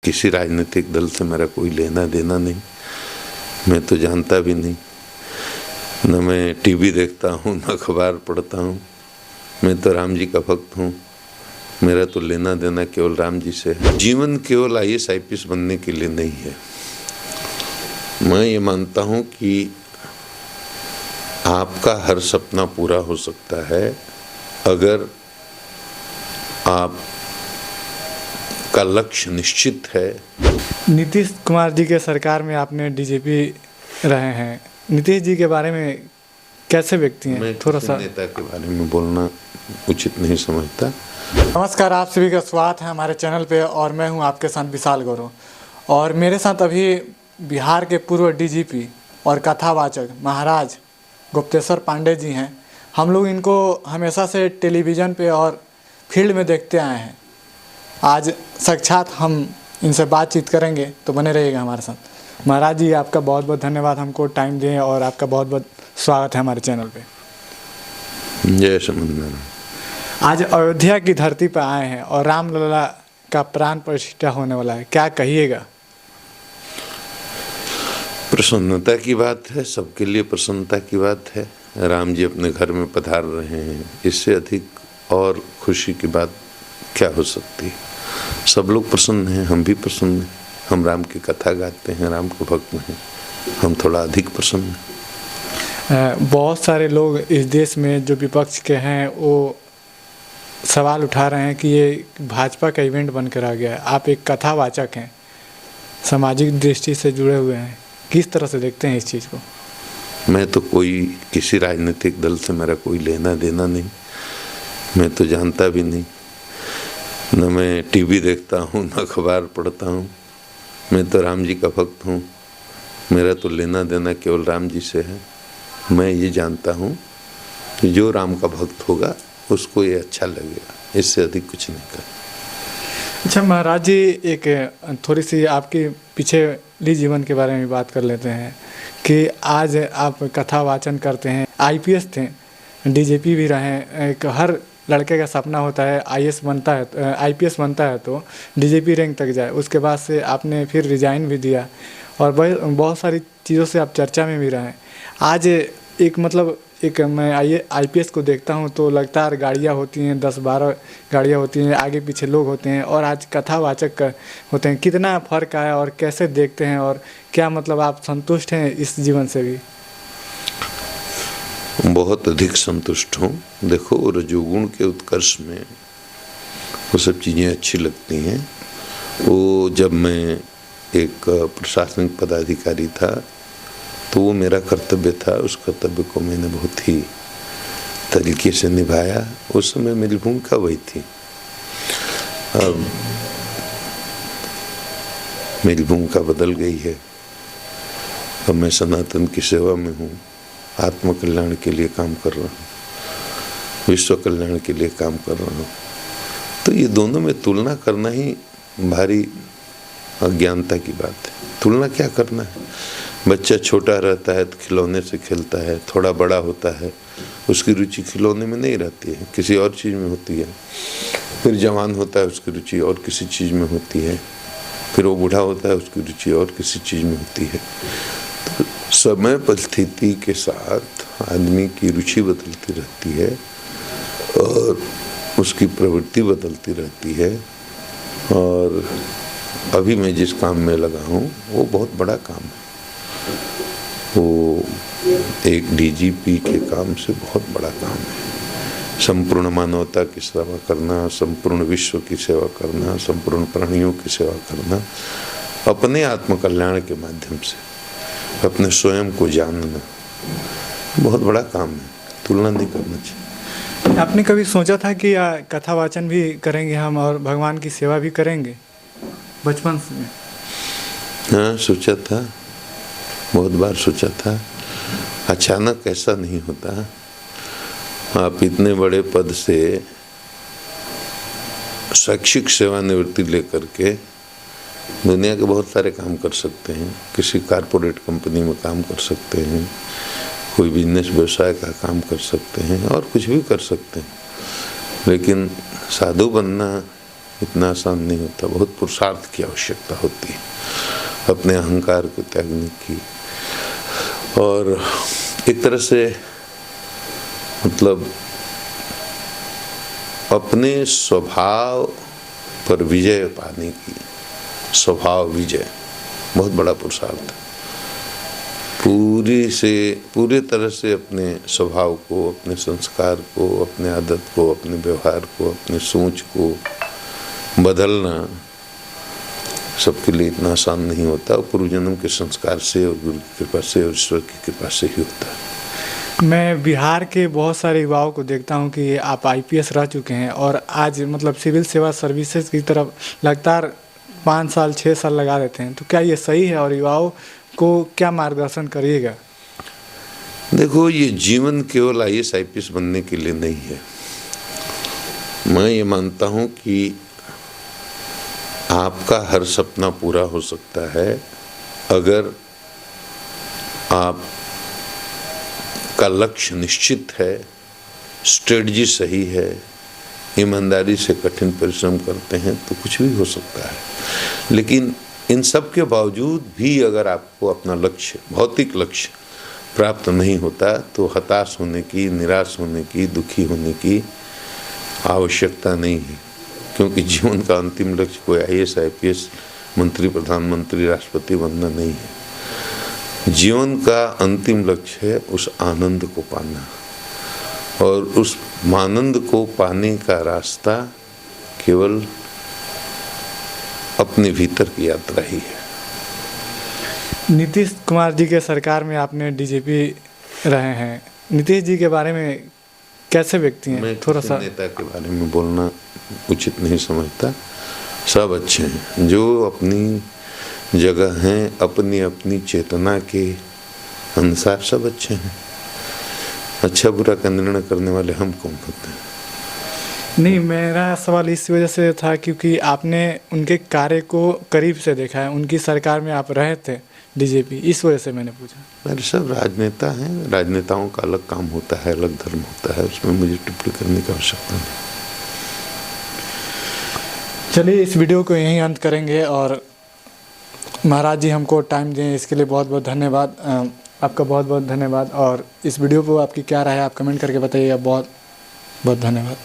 किसी राजनीतिक दल से मेरा कोई लेना देना नहीं, मैं तो जानता भी नहीं, न मैं टीवी देखता हूँ न अखबार पढ़ता हूँ। मैं तो राम जी का भक्त हूँ, मेरा तो लेना देना केवल राम जी से है। जीवन केवल IAS IPS बनने के लिए नहीं है। मैं ये मानता हूँ कि आपका हर सपना पूरा हो सकता है अगर आप का लक्ष्य निश्चित है। नीतीश कुमार जी के सरकार में आपने DGP रहे हैं। नीतीश जी के बारे में कैसे व्यक्ति हैं? मैं थोड़ा सा नेता के बारे में बोलना उचित नहीं समझता। नमस्कार, आप सभी का स्वागत है हमारे चैनल पे और मैं हूं आपके साथ विशाल गौरव। और मेरे साथ अभी बिहार के पूर्व DGP और कथावाचक महाराज गुप्तेश्वर पांडे जी हैं। हम लोग इनको हमेशा से टेलीविज़न पे और फील्ड में देखते आए हैं। आज साक्षात हम इनसे बातचीत करेंगे, तो बने रहिएगा हमारे साथ। महाराज जी, आपका बहुत बहुत धन्यवाद हमको टाइम दें और आपका बहुत बहुत स्वागत है हमारे चैनल पे। जय समंदर। आज अयोध्या की धरती पर आए हैं और रामलला का प्राण प्रतिष्ठा होने वाला है, क्या कहिएगा? प्रसन्नता की बात है, सबके लिए प्रसन्नता की बात है। राम जी अपने घर में पधार रहे हैं, इससे अधिक और खुशी की बात क्या हो सकती है। सब लोग प्रसन्न हैं, हम भी प्रसन्न हैं। हम राम की कथा गाते हैं, राम के भक्त हैं, हम थोड़ा अधिक प्रसन्न हैं। बहुत सारे लोग इस देश में जो विपक्ष के हैं वो सवाल उठा रहे हैं कि ये भाजपा का इवेंट बनकर आ गया है। आप एक कथावाचक हैं, सामाजिक दृष्टि से जुड़े हुए हैं, किस तरह से देखते हैं इस चीज़ को? मैं तो किसी राजनीतिक दल से मेरा कोई लेना देना नहीं, मैं तो जानता भी नहीं, न मैं टीवी देखता हूँ न अखबार पढ़ता हूँ। मैं तो राम जी का भक्त हूँ, मेरा तो लेना देना केवल राम जी से है। मैं ये जानता हूँ कि जो राम का भक्त होगा उसको ये अच्छा लगेगा, इससे अधिक कुछ नहीं कर। अच्छा महाराज जी, एक थोड़ी सी आपके पिछले जीवन के बारे में बात कर लेते हैं कि आज आप कथा वाचन करते हैं, IPS थे, DGP भी रहे। एक हर लड़के का सपना होता है IAS बनता है, IPS बनता है तो DGP रैंक तक जाए। उसके बाद से आपने फिर रिजाइन भी दिया और बहुत सारी चीज़ों से आप चर्चा में भी रहे। आज एक मैं IPS को देखता हूँ तो लगता है गाड़ियाँ होती हैं, 10-12 गाड़ियाँ होती हैं, आगे पीछे लोग होते हैं, और आज कथावाचक होते हैं। कितना फ़र्क आया और कैसे देखते हैं, और क्या आप संतुष्ट हैं इस जीवन से भी? बहुत अधिक संतुष्ट हूँ। देखो, रजोगुण के उत्कर्ष में वो सब चीज़ें अच्छी लगती हैं। वो जब मैं एक प्रशासनिक पदाधिकारी था तो वो मेरा कर्तव्य था, उस कर्तव्य को मैंने बहुत ही तरीके से निभाया। उस समय मेरी भूमिका वही थी। अब मेरी भूमिका बदल गई है। अब मैं सनातन की सेवा में हूँ, आत्म कल्याण के लिए काम कर रहा हूँ, विश्व कल्याण के लिए काम कर रहा हूँ। तो ये दोनों में तुलना करना ही भारी अज्ञानता की बात है। तुलना क्या करना है? बच्चा छोटा रहता है तो खिलौने से खेलता है, थोड़ा बड़ा होता है उसकी रुचि खिलौने में नहीं रहती है, किसी और चीज़ में होती है। फिर जवान होता है, उसकी रुचि और किसी चीज़ में होती है। फिर वो बूढ़ा होता है, उसकी रुचि और किसी चीज़ में होती है। तो समय परिस्थिति के साथ आदमी की रुचि बदलती रहती है और उसकी प्रवृत्ति बदलती रहती है। और अभी मैं जिस काम में लगा हूँ वो बहुत बड़ा काम है। वो एक DGP के काम से बहुत बड़ा काम है। संपूर्ण मानवता की सेवा करना, संपूर्ण विश्व की सेवा करना, संपूर्ण प्राणियों की सेवा करना, अपने आत्म कल्याण के माध्यम से अपने स्वयं को जानना, बहुत बड़ा काम है। तुलना नहीं करना चाहिए। आपने कभी सोचा था कि कथा वाचन भी करेंगे हम और भगवान की सेवा भी करेंगे बचपन से? हाँ, सोचा था, बहुत बार सोचा था। अचानक ऐसा नहीं होता। आप इतने बड़े पद से शैक्षिक सेवानिवृत्ति लेकर के दुनिया के बहुत सारे काम कर सकते हैं। किसी कारपोरेट कंपनी में काम कर सकते हैं, कोई बिजनेस व्यवसाय का काम कर सकते हैं और कुछ भी कर सकते हैं। लेकिन साधु बनना इतना आसान नहीं होता, बहुत पुरुषार्थ की आवश्यकता होती है अपने अहंकार को त्यागने की, और एक तरह से मतलब अपने स्वभाव पर विजय पाने की, स्वभाव विजय बहुत बड़ा पुरुषार्थ है। पूरे तरह से अपने स्वभाव को, अपने संस्कार को, अपने आदत को, अपने व्यवहार को, अपने सोच को बदलना सबके लिए इतना आसान नहीं होता, और पूर्व जन्म के संस्कार से और गुरु की कृपा से और ईश्वर की कृपा से ही होता है। मैं बिहार के बहुत सारे युवाओं को देखता हूं कि आप आईपीएस रह चुके हैं और आज मतलब सिविल सेवा सर्विसेज की तरफ लगातार 5 साल 6 साल लगा देते हैं, तो क्या ये सही है और युवाओं को क्या मार्गदर्शन करिएगा? देखो, ये जीवन केवल IAS IPS बनने के लिए नहीं है। मैं ये मानता हूँ कि आपका हर सपना पूरा हो सकता है अगर आप का लक्ष्य निश्चित है, स्ट्रेटजी सही है, ईमानदारी से कठिन परिश्रम करते हैं तो कुछ भी हो सकता है। लेकिन इन सब के बावजूद भी अगर आपको अपना लक्ष्य, भौतिक लक्ष्य प्राप्त नहीं होता तो हताश होने की, निराश होने की, दुखी होने की आवश्यकता नहीं है, क्योंकि जीवन का अंतिम लक्ष्य कोई IAS IPS मंत्री, प्रधानमंत्री, राष्ट्रपति बनना नहीं है। जीवन का अंतिम लक्ष्य है उस आनंद को पाना, और उस आनंद को पाने का रास्ता केवल अपने भीतर की यात्रा ही है। नीतीश कुमार जी के सरकार में आपने DGP रहे हैं, नीतीश जी के बारे में कैसे व्यक्ति हैं? मैं थोड़ा सा नेता के बारे में बोलना उचित नहीं समझता। सब अच्छे हैं, जो अपनी जगह हैं, अपनी अपनी चेतना के अनुसार सब अच्छे हैं। अच्छा बुरा का निर्णय करने वाले हम कौन होते हैं? नहीं, मेरा सवाल इस वजह से था क्योंकि आपने उनके कार्य को करीब से देखा है, उनकी सरकार में आप रहे थे DGP, इस वजह से मैंने पूछा। मेरे सब राजनेता हैं, राजनेताओं का अलग काम होता है, अलग धर्म होता है, उसमें मुझे टिप्पणी करने की आवश्यकता नहीं। चलिए, इस वीडियो को यहीं अंत करेंगे, और महाराज जी हमको टाइम दें इसके लिए बहुत बहुत धन्यवाद। आपका बहुत बहुत धन्यवाद, और इस वीडियो पर आपकी क्या राय है आप कमेंट करके बताइएगा। बहुत बहुत धन्यवाद।